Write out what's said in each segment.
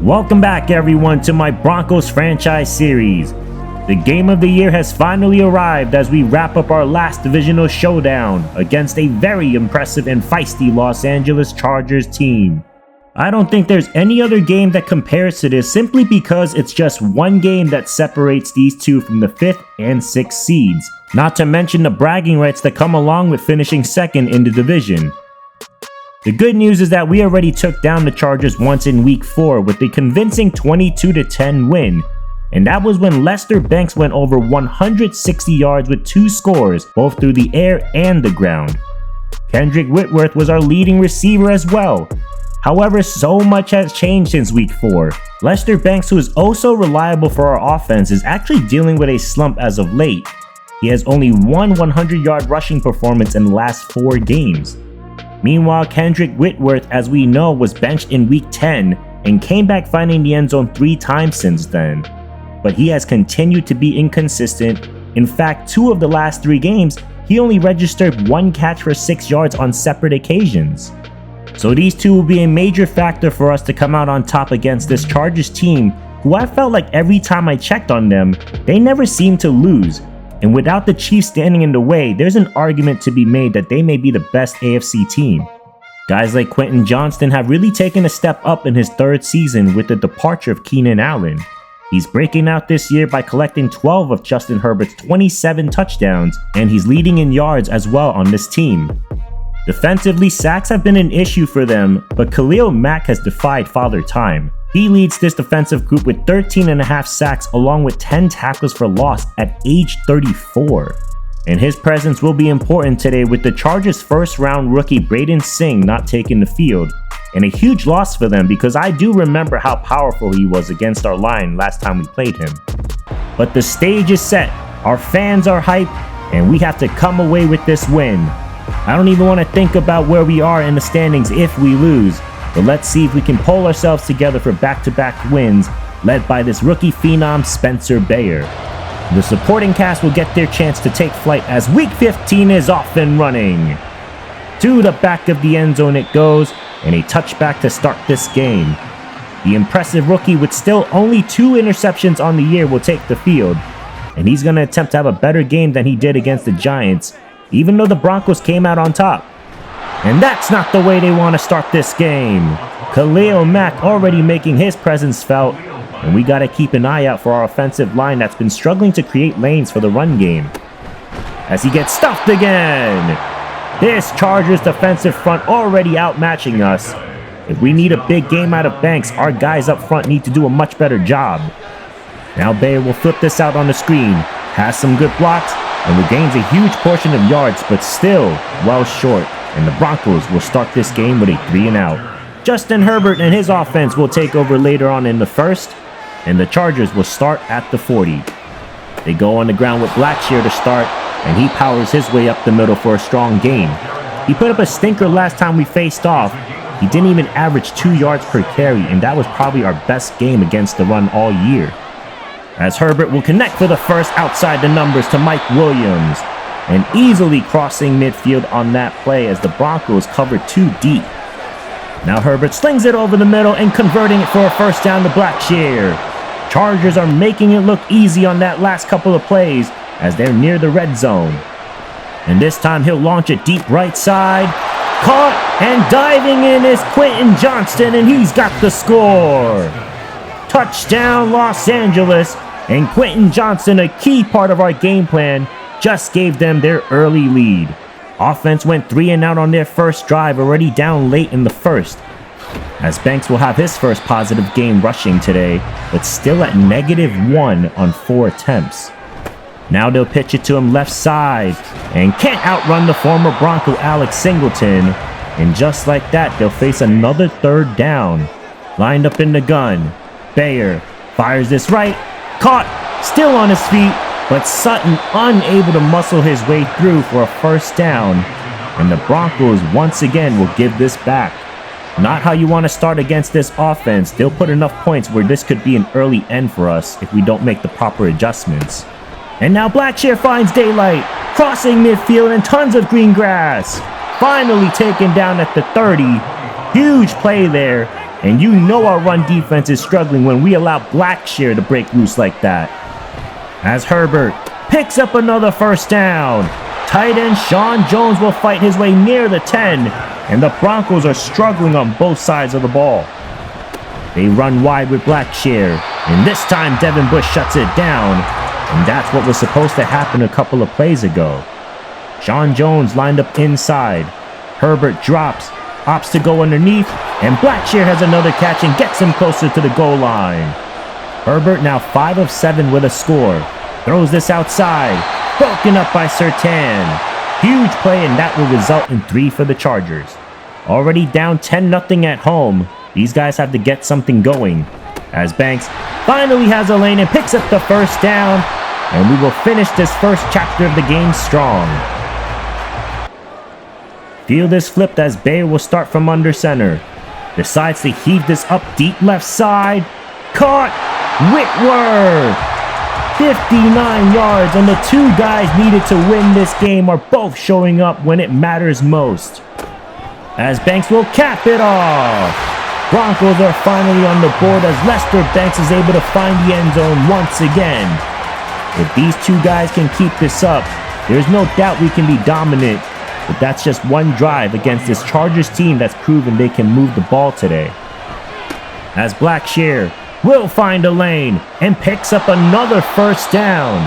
Welcome back everyone to my Broncos franchise series. The game of the year has finally arrived as we wrap up our last divisional showdown against a very impressive and feisty Los Angeles Chargers team. I don't think there's any other game that compares to this simply because it's just one game that separates these two from the 5th and 6th seeds, not to mention the bragging rights that come along with finishing second in the division. The good news is that we already took down the Chargers once in week 4 with a convincing 22-10 win, and that was when Lester Banks went over 160 yards with 2 scores, both through the air and the ground. Kendrick Whitworth was our leading receiver as well. However, so much has changed since week 4. Lester Banks, who is oh so reliable for our offense, is actually dealing with a slump as of late. He has only one 100-yard rushing performance in the last 4 games. Meanwhile, Kendrick Whitworth, as we know, was benched in week 10 and came back finding the end zone 3 times since then. But he has continued to be inconsistent. In fact, 2 of the last 3 games, he only registered 1 catch for 6 yards on separate occasions. So these two will be a major factor for us to come out on top against this Chargers team, who I felt like every time I checked on them, they never seemed to lose. And without the Chiefs standing in the way, there's an argument to be made that they may be the best AFC team. Guys like Quentin Johnston have really taken a step up in his 3rd season with the departure of Keenan Allen. He's breaking out this year by collecting 12 of Justin Herbert's 27 touchdowns, and he's leading in yards as well on this team. Defensively, sacks have been an issue for them, but Khalil Mack has defied Father Time. He leads this defensive group with 13.5 sacks along with 10 tackles for loss at age 34. And his presence will be important today with the Chargers' first-round rookie Braden Singh not taking the field. And a huge loss for them because I do remember how powerful he was against our line last time we played him. But the stage is set, our fans are hyped, and we have to come away with this win. I don't even want to think about where we are in the standings if we lose. But let's see if we can pull ourselves together for back-to-back wins, led by this rookie phenom Spencer Bayer. The supporting cast will get their chance to take flight as Week 15 is off and running. To the back of the end zone it goes, and a touchback to start this game. The impressive rookie with still only 2 interceptions on the year will take the field, and he's going to attempt to have a better game than he did against the Giants, even though the Broncos came out on top. And that's not the way they want to start this game. Khalil Mack already making his presence felt, and we got to keep an eye out for our offensive line that's been struggling to create lanes for the run game. As he gets stuffed again. This Chargers defensive front already outmatching us. If we need a big game out of Banks, our guys up front need to do a much better job. Now Bayer will flip this out on the screen, has some good blocks, and regains a huge portion of yards, but still well short. And the Broncos will start this game with a 3-and-out. Justin Herbert and his offense will take over later on in the 1st, and the Chargers will start at the 40. They go on the ground with Blackshear to start, and he powers his way up the middle for a strong gain. He put up a stinker last time we faced off. He didn't even average 2 yards per carry, and that was probably our best game against the run all year. As Herbert will connect for the first outside the numbers to Mike Williams, and easily crossing midfield on that play as the Broncos cover 2 deep. Now Herbert slings it over the middle and converting it for a first down to Blackshear. Chargers are making it look easy on that last couple of plays as they're near the red zone. And this time he'll launch it deep right side. Caught and diving in is Quentin Johnston, and he's got the score. Touchdown Los Angeles, and Quentin Johnston, a key part of our game plan, just gave them their early lead. Offense went 3-and-out on their first drive, already down late in the 1st. As Banks will have his first positive game rushing today, but still at -1 on 4 attempts. Now they'll pitch it to him left side, and can't outrun the former Bronco Alex Singleton. And just like that, they'll face another 3rd down. Lined up in the gun, Bayer fires this right, caught, still on his feet, but Sutton unable to muscle his way through for a first down, and the Broncos once again will give this back. Not how you want to start against this offense. They'll put enough points where this could be an early end for us if we don't make the proper adjustments. And now Blackshear finds daylight, crossing midfield and tons of green grass. Finally taken down at the 30, Huge play there, and you know our run defense is struggling when we allow Blackshear to break loose like that. As Herbert picks up another first down. Tight end Sean Jones will fight his way near the 10, and the Broncos are struggling on both sides of the ball. They run wide with Blackshear, and this time Devin Bush shuts it down, and that's what was supposed to happen a couple of plays ago. Sean Jones lined up inside. Herbert drops, opts to go underneath, and Blackshear has another catch and gets him closer to the goal line. Herbert now 5 of 7 with a score. Throws this outside, broken up by Surtain. Huge play, and that will result in 3 for the Chargers. Already down 10-0 at home, these guys have to get something going. As Banks finally has a lane and picks up the first down, and we will finish this first chapter of the game strong. Field is flipped as Bayer will start from under center. Decides to heave this up deep left side. Caught! Whitworth! 59 yards, and the 2 guys needed to win this game are both showing up when it matters most. As Banks will cap it off. Broncos are finally on the board as Lester Banks is able to find the end zone once again. If these 2 guys can keep this up, there's no doubt we can be dominant, but that's just one drive against this Chargers team that's proven they can move the ball today. As Blackshear will find a lane and picks up another first down.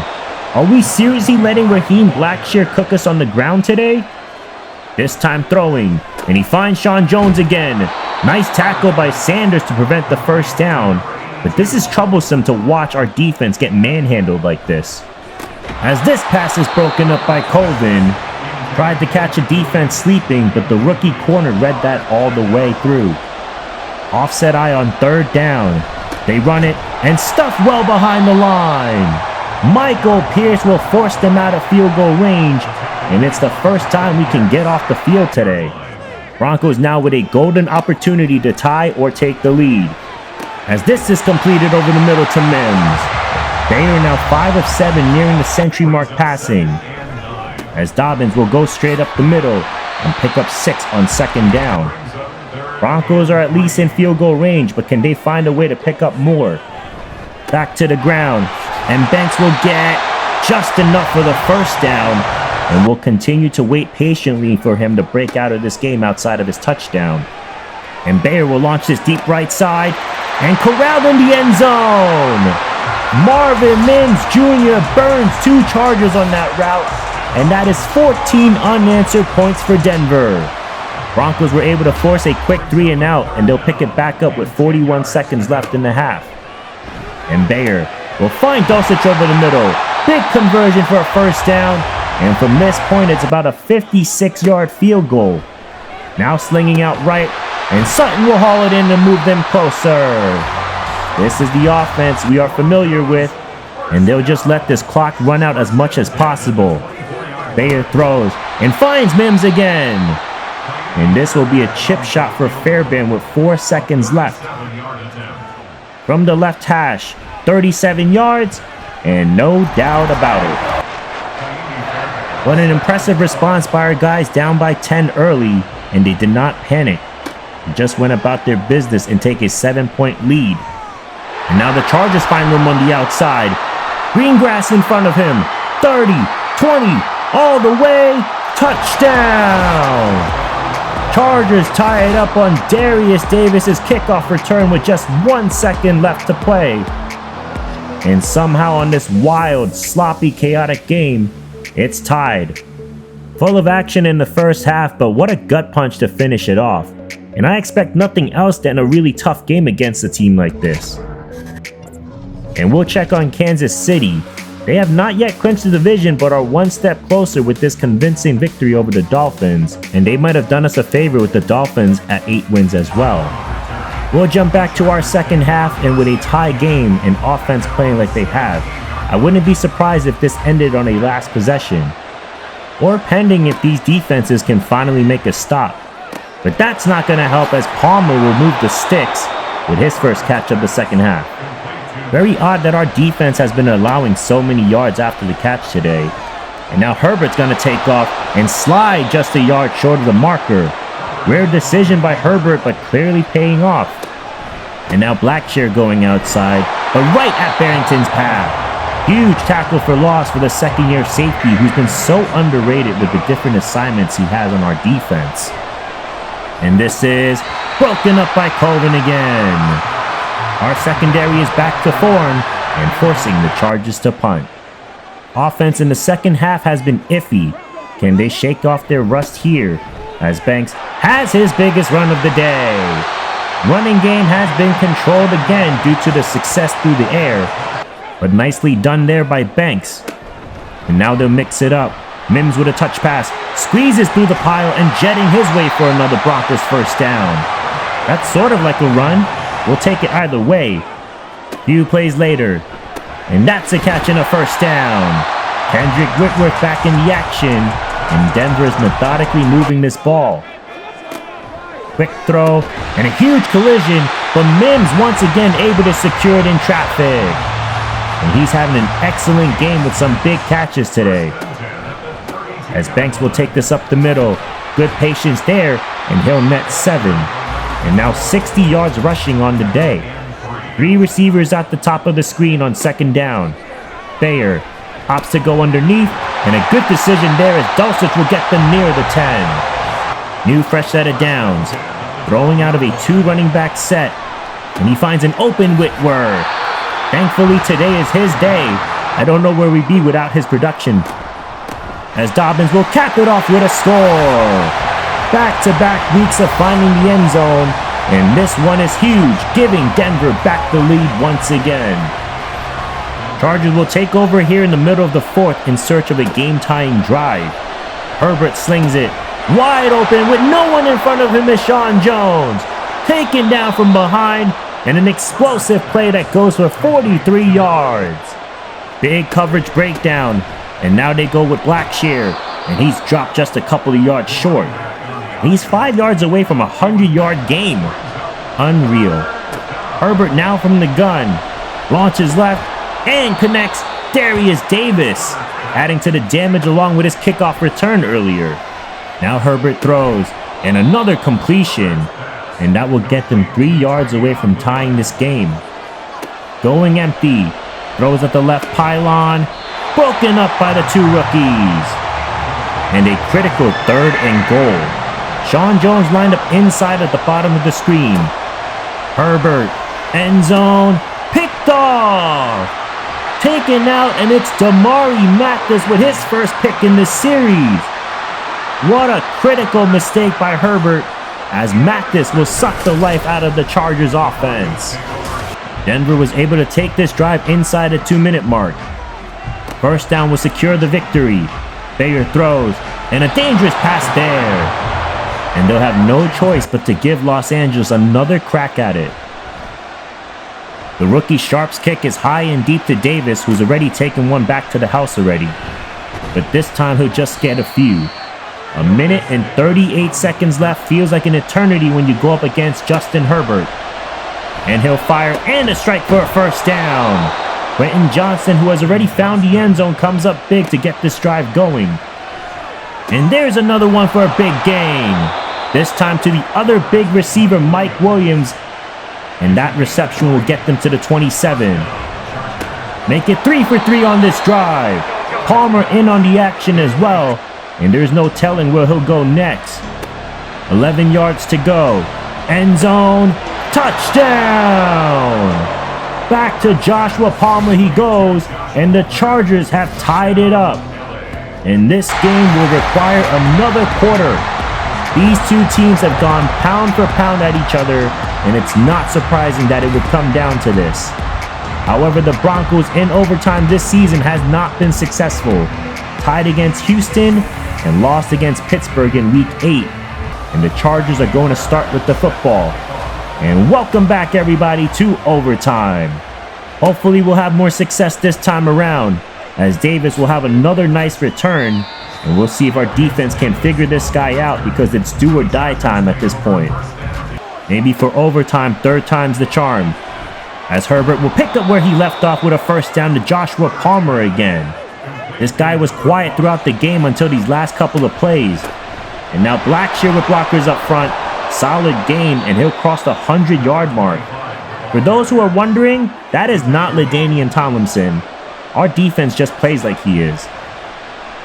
Are we seriously letting Raheem Blackshear cook us on the ground today? This time throwing, and he finds Sean Jones again. Nice tackle by Sanders to prevent the first down, but this is troublesome to watch our defense get manhandled like this. As this pass is broken up by Colvin, tried to catch a defense sleeping, but the rookie corner read that all the way through. Offset eye on 3rd down. They run it and stuff well behind the line. Michael Pierce will force them out of field goal range, and it's the first time we can get off the field today. Broncos now with a golden opportunity to tie or take the lead. As this is completed over the middle to Mims. They are now 5 of 7 nearing the century mark passing. As Dobbins will go straight up the middle and pick up 6 on 2nd down. Broncos are at least in field goal range, but can they find a way to pick up more? Back to the ground, and Banks will get just enough for the first down, and will continue to wait patiently for him to break out of this game outside of his touchdown. And Bayer will launch this deep right side, and corralled in the end zone! Marvin Mims Jr. burns 2 Chargers on that route, and that is 14 unanswered points for Denver. Broncos were able to force a quick 3 and out, and they'll pick it back up with 41 seconds left in the half. And Bayer will find Dulcich over the middle. Big conversion for a first down, and from this point it's about a 56-yard field goal. Now slinging out right, and Sutton will haul it in to move them closer. This is the offense we are familiar with, and they'll just let this clock run out as much as possible. Bayer throws and finds Mims again. And this will be a chip shot for Fairbairn with 4 seconds left. From the left hash, 37 yards, and no doubt about it. What an impressive response by our guys down by 10 early, and they did not panic. They just went about their business and take a 7-point lead. And now the Chargers find room on the outside. Green grass in front of him. 30, 20, all the way, touchdown! Chargers tie it up on Darius Davis's kickoff return with just 1 second left to play. And somehow on this wild, sloppy, chaotic game, it's tied. Full of action in the first half, but what a gut punch to finish it off. And I expect nothing else than a really tough game against a team like this. And we'll check on Kansas City. They have not yet clinched the division, but are 1 step closer with this convincing victory over the Dolphins, and they might have done us a favor with the Dolphins at 8 wins as well. We'll jump back to our second half, and with a tie game and offense playing like they have, I wouldn't be surprised if this ended on a last possession, or pending if these defenses can finally make a stop. But that's not going to help, as Palmer will move the sticks with his first catch of the second half. Very odd that our defense has been allowing so many yards after the catch today. And now Herbert's going to take off and slide just a yard short of the marker. Rare decision by Herbert, but clearly paying off. And now Blackshear going outside, but right at Barrington's path. Huge tackle for loss for the second-year safety, who's been so underrated with the different assignments he has on our defense. And this is broken up by Colvin again. Our secondary is back to form and forcing the Chargers to punt. Offense in the second half has been iffy. Can they shake off their rust here, as Banks has his biggest run of the day? Running game has been controlled again due to the success through the air, but nicely done there by Banks. And now they'll mix it up. Mims with a touch pass, squeezes through the pile and jetting his way for another Broncos first down. That's sort of like a run. We'll take it either way. Few plays later, and that's a catch and a first down. Kendrick Whitworth back in the action, and Denver is methodically moving this ball. Quick throw, and a huge collision, but Mims once again able to secure it in traffic. And he's having an excellent game with some big catches today. As Banks will take this up the middle. Good patience there, and he'll net 7. And now 60 yards rushing on the day. 3 receivers at the top of the screen on second down. Bayer opts to go underneath, and a good decision there as Dulcich will get them near the 10. New fresh set of downs. Throwing out of a 2 running back set, and he finds an open Whitworth. Thankfully today is his day. I don't know where we'd be without his production. As Dobbins will cap it off with a score. Back-to-back weeks of finding the end zone, and this one is huge, giving Denver back the lead once again. Chargers will take over here in the middle of the 4th in search of a game-tying drive. Herbert slings it wide open with no one in front of him is Sean Jones. Taken down from behind, and an explosive play that goes for 43 yards. Big coverage breakdown, and now they go with Blackshear, and he's dropped just a couple of yards short. He's 5 yards away from a 100-yard game. Unreal. Herbert now from the gun. Launches left and connects Darius Davis, adding to the damage along with his kickoff return earlier. Now Herbert throws, and another completion. And that will get them 3 yards away from tying this game. Going empty. Throws at the left pylon. Broken up by the 2 rookies. And a critical 3rd and goal. Sean Jones lined up inside at the bottom of the screen. Herbert, end zone, picked off. Taken out, and it's Damari Mathis with his first pick in this series. What a critical mistake by Herbert, as Mathis will suck the life out of the Chargers offense. Denver was able to take this drive inside the 2-minute mark. First down will secure the victory. Bayer throws, and a dangerous pass there. And they'll have no choice but to give Los Angeles another crack at it. The rookie Sharp's kick is high and deep to Davis, who's already taken one back to the house already. But this time he'll just get a few. 1 minute and 38 seconds left feels like an eternity when you go up against Justin Herbert. And he'll fire and a strike for a first down. Quentin Johnson, who has already found the end zone, comes up big to get this drive going. And there's another one for a big gain. This time to the other big receiver, Mike Williams. And that reception will get them to the 27. Make it 3 for 3 on this drive. Palmer in on the action as well. And there's no telling where he'll go next. 11 yards to go. End zone. Touchdown! Back to Joshua Palmer he goes. And the Chargers have tied it up. And this game will require another quarter. These 2 teams have gone pound for pound at each other, and it's not surprising that it would come down to this. However, the Broncos in overtime this season has not been successful. Tied against Houston and lost against Pittsburgh in Week 8. And the Chargers are going to start with the football. And welcome back everybody to overtime. Hopefully we'll have more success this time around, as Davis will have another nice return, and we'll see if our defense can figure this guy out, because it's do or die time at this point. Maybe for overtime, 3rd time's the charm, as Herbert will pick up where he left off with a first down to Joshua Palmer again. This guy was quiet throughout the game until these last couple of plays. And now Blackshear with blockers up front. Solid game, and he'll cross the 100-yard mark. For those who are wondering, that is not LaDainian Tomlinson. Our defense just plays like he is.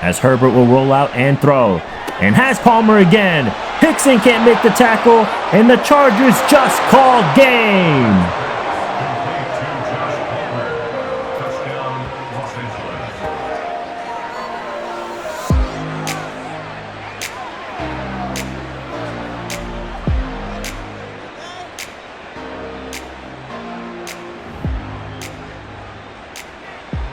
As Herbert will roll out and throw. And has Palmer again. Hickson can't make the tackle, and the Chargers just called game.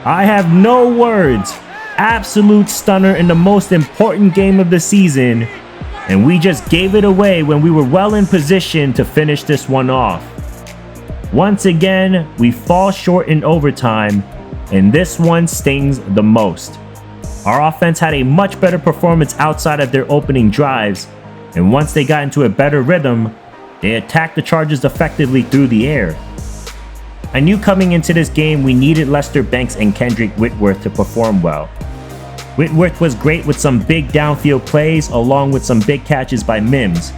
I have no words. Absolute stunner in the most important game of the season. And we just gave it away when we were well in position to finish this one off. Once again, we fall short in overtime, and this one stings the most. Our offense had a much better performance outside of their opening drives, and once they got into a better rhythm, they attacked the Chargers effectively through the air. I knew coming into this game we needed Lester Banks and Kendrick Whitworth to perform well. Whitworth was great with some big downfield plays along with some big catches by Mims.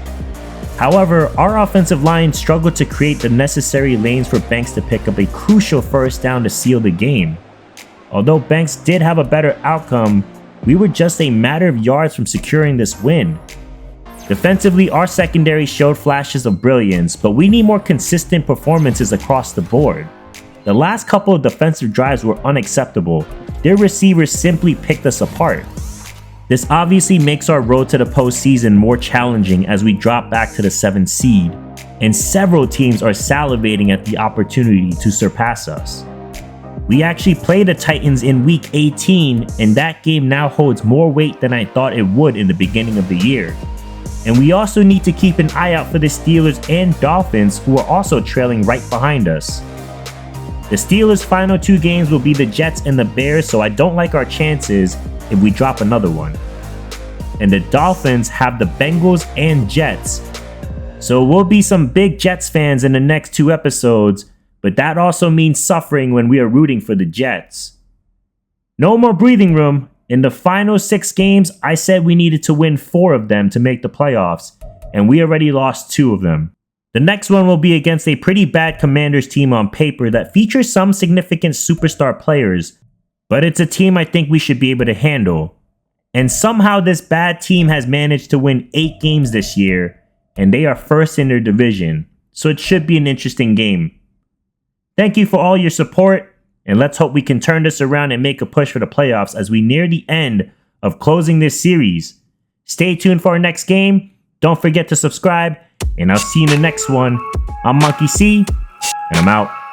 However, our offensive line struggled to create the necessary lanes for Banks to pick up a crucial first down to seal the game. Although Banks did have a better outcome, we were just a matter of yards from securing this win. Defensively, our secondary showed flashes of brilliance, but we need more consistent performances across the board. The last couple of defensive drives were unacceptable. Their receivers simply picked us apart. This obviously makes our road to the postseason more challenging as we drop back to the 7th seed, and several teams are salivating at the opportunity to surpass us. We actually played the Titans in Week 18, and that game now holds more weight than I thought it would in the beginning of the year. And we also need to keep an eye out for the Steelers and Dolphins, who are also trailing right behind us. The Steelers' final 2 games will be the Jets and the Bears, so I don't like our chances if we drop another one. And the Dolphins have the Bengals and Jets. So we'll be some big Jets fans in the next 2 episodes, but that also means suffering when we are rooting for the Jets. No more breathing room. In the final 6 games, I said we needed to win 4 of them to make the playoffs, and we already lost 2 of them. The next one will be against a pretty bad Commanders team on paper that features some significant superstar players, but it's a team I think we should be able to handle. And somehow this bad team has managed to win 8 games this year, and they are first in their division, so it should be an interesting game. Thank you for all your support, and let's hope we can turn this around and make a push for the playoffs as we near the end of closing this series. Stay tuned for our next game. Don't forget to subscribe, and I'll see you in the next one. I'm Monkey C, and I'm out.